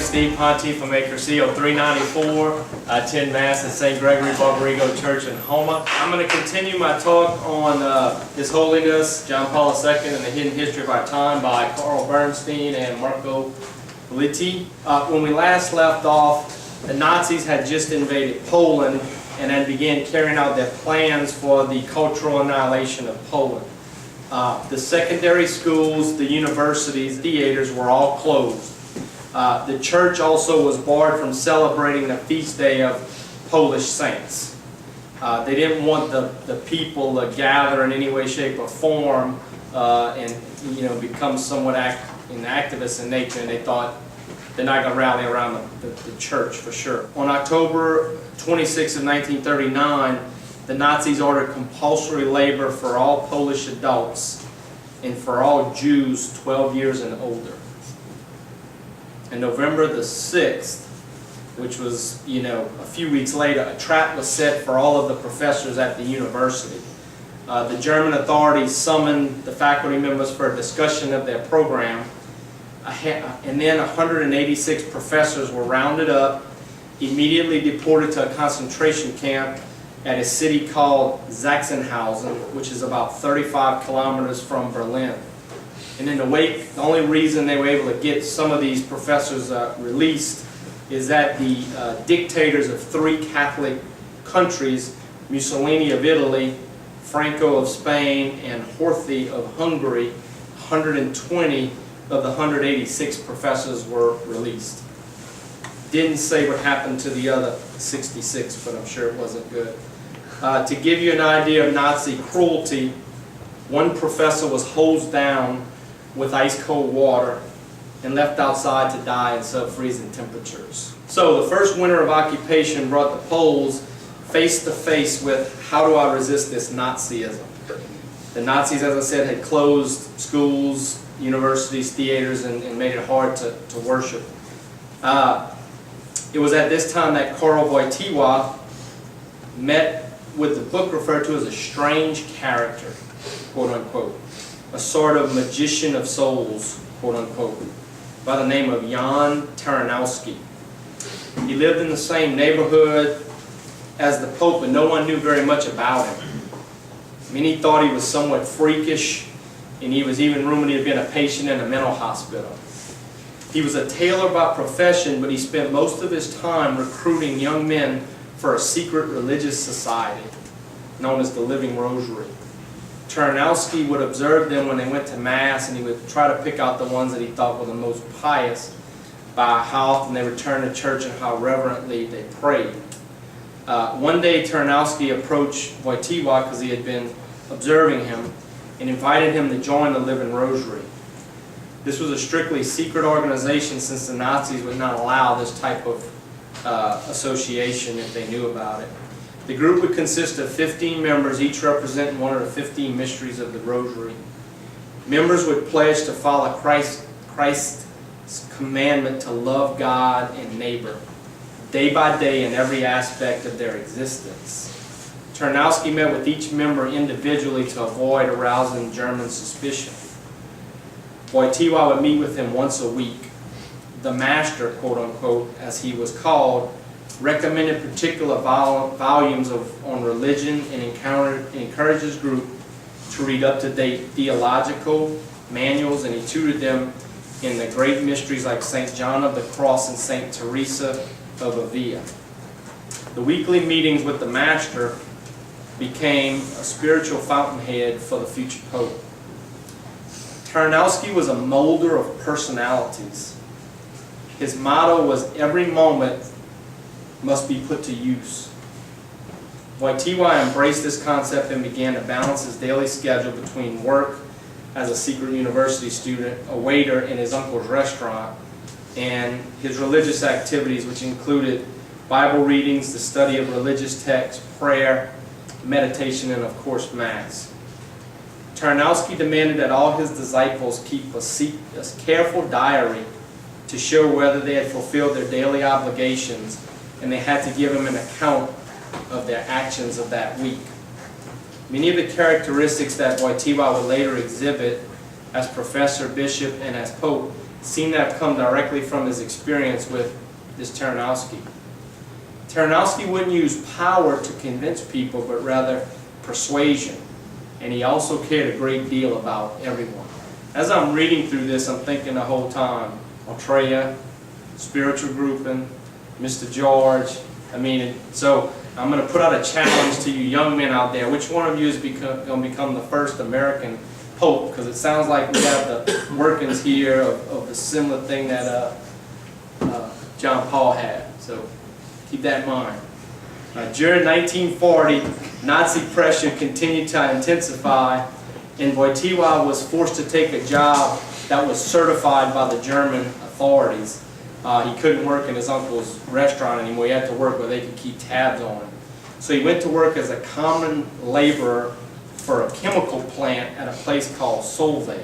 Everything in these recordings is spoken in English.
Steve Pontiff from Acresio 394. I attend Mass at St. Gregory Barbarigo Church in Houma. I'm going to continue my talk on His Holiness John Paul II and the Hidden History of Our Time by Carl Bernstein and Marco Litti. When we last left off, the Nazis had just invaded Poland and then began carrying out their plans for the cultural annihilation of Poland. The secondary schools, the universities, theaters were all closed. The church also was barred from celebrating the feast day of Polish saints. They didn't want the people to gather in any way, shape, or form and become somewhat activists in nature, and they thought they're not going to rally around the church for sure. On October 26 of 1939, the Nazis ordered compulsory labor for all Polish adults and for all Jews 12 years and older. And November the 6th, which was, a few weeks later, a trap was set for all of the professors at the university. The German authorities summoned the faculty members for a discussion of their program, and then 186 professors were rounded up, immediately deported to a concentration camp at a city called Sachsenhausen, which is about 35 kilometers from Berlin. And in the wake, the only reason they were able to get some of these professors released is that the dictators of three Catholic countries, Mussolini of Italy, Franco of Spain, and Horthy of Hungary, 120 of the 186 professors were released. Didn't say what happened to the other 66, but I'm sure it wasn't good. To give you an idea of Nazi cruelty, one professor was hosed down with ice-cold water and left outside to die in sub-freezing temperatures. So the first winter of occupation brought the Poles face to face with, how do I resist this Nazism? The Nazis, as I said, had closed schools, universities, theaters, and made it hard to worship. It was at this time that Karl Wojtyła met with the book referred to as a strange character, quote unquote, a sort of magician of souls, quote unquote, by the name of Jan Taranowski. He lived in the same neighborhood as the Pope, but no one knew very much about him. Many thought he was somewhat freakish, and he was even rumored to have been a patient in a mental hospital. He was a tailor by profession, but he spent most of his time recruiting young men for a secret religious society known as the Living Rosary. Taranowski would observe them when they went to Mass, and he would try to pick out the ones that he thought were the most pious by how often they returned to church and how reverently they prayed. One day Taranowski approached Wojtyła because he had been observing him and invited him to join the Living Rosary. This was a strictly secret organization since the Nazis would not allow this type of association if they knew about it. The group would consist of 15 members, each representing one of the 15 mysteries of the Rosary. Members would pledge to follow Christ's commandment to love God and neighbor, day by day in every aspect of their existence. Taranowski met with each member individually to avoid arousing German suspicion. Wojtyła would meet with him once a week. The master, quote unquote, as he was called, recommended particular volumes on religion and encouraged his group to read up-to-date theological manuals, and he tutored them in the great mysteries like St. John of the Cross and St. Teresa of Avila. The weekly meetings with the master became a spiritual fountainhead for the future pope. Taranowski was a molder of personalities. His motto was, every moment must be put to use. Wojtyła embraced this concept and began to balance his daily schedule between work as a secret university student, a waiter in his uncle's restaurant, and his religious activities, which included Bible readings, the study of religious texts, prayer, meditation, and of course Mass. Taranowski demanded that all his disciples keep a careful diary to show whether they had fulfilled their daily obligations, and they had to give him an account of their actions of that week. Many of the characteristics that Wojtyła would later exhibit as professor, bishop, and as pope seemed to have come directly from his experience with this Taranowski. Taranowski wouldn't use power to convince people, but rather persuasion. And he also cared a great deal about everyone. As I'm reading through this, I'm thinking the whole time, Altrea, spiritual grouping, Mr. George. So I'm going to put out a challenge to you young men out there. Which one of you is going to become the first American Pope? Because it sounds like we have the workings here of the similar thing that John Paul had. So keep that in mind. During 1940, Nazi pressure continued to intensify, and Wojtyła was forced to take a job that was certified by the German authorities. He couldn't work in his uncle's restaurant anymore. He had to work where they could keep tabs on him. So he went to work as a common laborer for a chemical plant at a place called Solvay.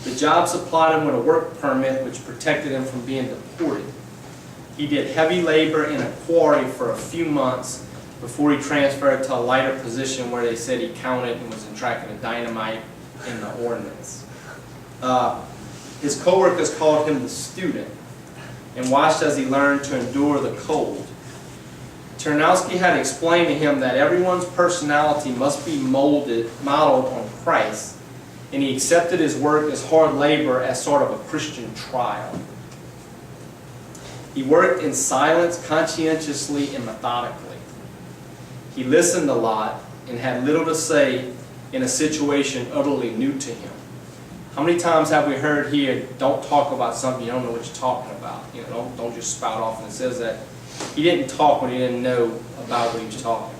The job supplied him with a work permit which protected him from being deported. He did heavy labor in a quarry for a few months before he transferred to a lighter position where they said he counted and was tracking the dynamite in the ordnance. His co-workers called him the student and watched as he learned to endure the cold. Taranowski had explained to him that everyone's personality must be modeled on Christ, and he accepted his work as hard labor as sort of a Christian trial. He worked in silence, conscientiously and methodically. He listened a lot and had little to say in a situation utterly new to him. How many times have we heard here, don't talk about something you don't know what you're talking about? Don't just spout off. And it says that he didn't talk when he didn't know about what he was talking